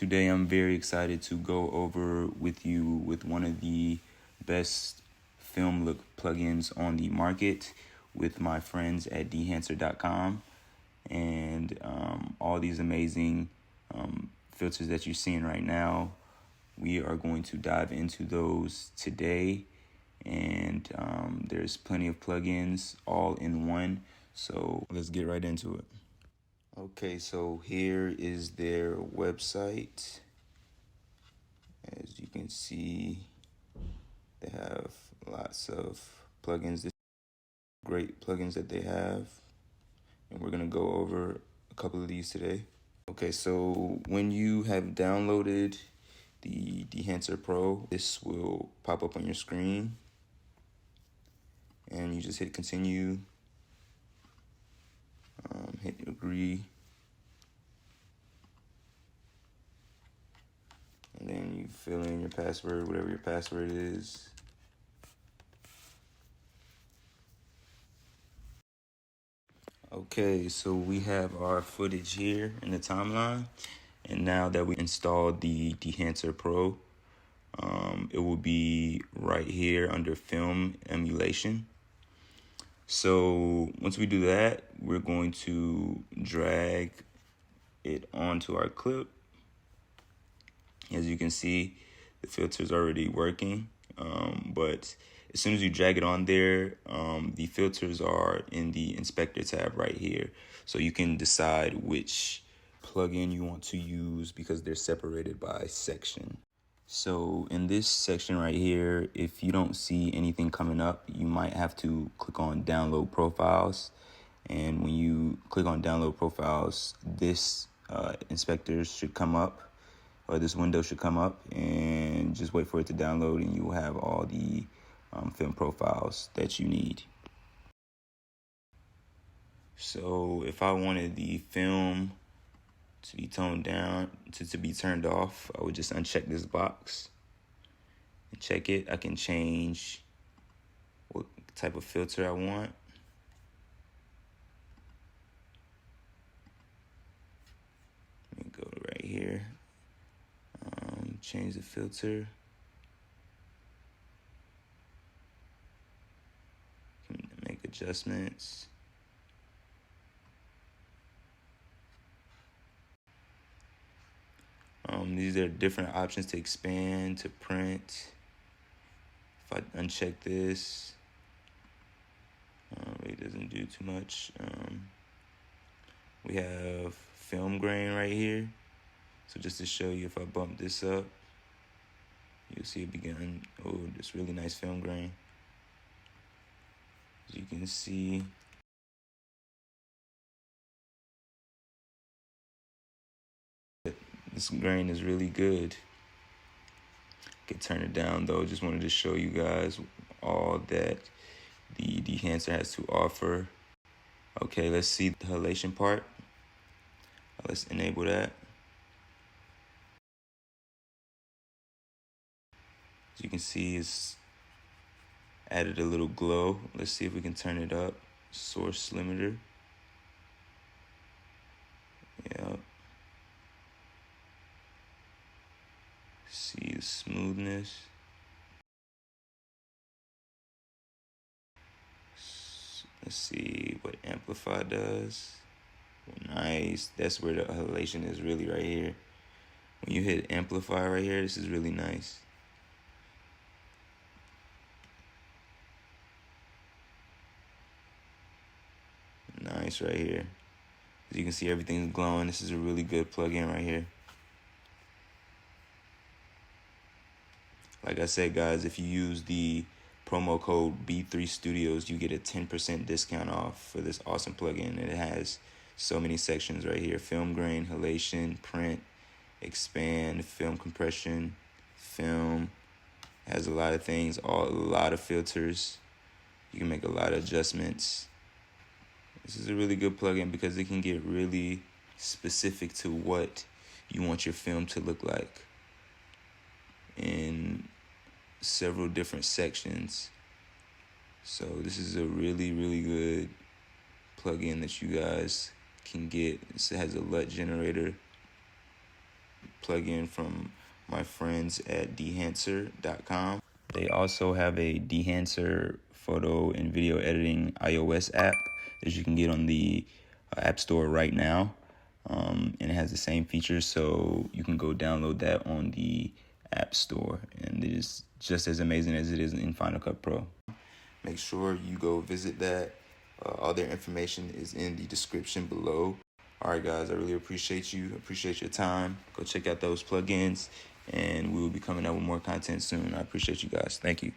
Today I'm very excited to go over with you with one of the best film look plugins on the market with my friends at Dehancer.com, and all these amazing filters that you're seeing right now. We are going to dive into those today, and there's plenty of plugins all in one, so let's get right into it. Okay, so here is their website. As you can see, they have lots of plugins, great plugins that they have, and we're gonna go over a couple of these today. Okay, so when you have downloaded the Dehancer Pro, this will pop up on your screen, and you just hit continue, hit agree, and then you fill in your password, whatever your password is. Okay, so we have our footage here in the timeline, and now that we installed the Dehancer Pro, it will be right here under film emulation. So once we do that, we're going to drag it onto our clip. As you can see, the filter's already working, but as soon as you drag it on there, the filters are in the inspector tab right here. So you can decide which plugin you want to use because they're separated by section. So in this section right here, if you don't see anything coming up, you might have to click on download profiles. And when you click on download profiles, this inspector should come up, or this window should come up, and just wait for it to download, and you will have all the film profiles that you need. So if I wanted the film to be toned down, to be turned off, I would just uncheck this box and check it. I can change what type of filter I want. Let me go right here, change the filter. Make adjustments. These are different options to expand, to print. If I uncheck this, it doesn't do too much. We have film grain right here. So just to show you, if I bump this up, you'll see it begin. Oh, this really nice film grain. As you can see, this grain is really good. I can turn it down though. Just wanted to show you guys all that the Dehancer has to offer. Okay, let's see the halation part. Let's enable that. As you can see, it's added a little glow. Let's see if we can turn it up. Source limiter. Yeah. See the smoothness. Let's see what amplify does. Nice. That's where the halation is really right here. When you hit amplify right here, this is really nice. Nice right here. As you can see, everything's glowing. This is a really good plugin right here. Like I said, guys, if you use the promo code B3 Studios, you get a 10% discount off for this awesome plugin. And it has so many sections right here: film grain, halation, print, expand, film compression, film. It has a lot of things, a lot of filters. You can make a lot of adjustments. This is a really good plugin because it can get really specific to what you want your film to look like in several different sections. So this is a really, really good plugin that you guys can get. It has a LUT generator. plugin from my friends at Dehancer.com. They also have a Dehancer photo and video editing iOS app that you can get on the App Store right now. And it has the same features, so you can go download that on the App Store. And it is just as amazing as it is in Final Cut Pro. Make sure you go visit that. All their information is in the description below. All right, guys, I really appreciate you. Appreciate your time. Go check out those plugins, and we will be coming out with more content soon. I appreciate you guys. Thank you.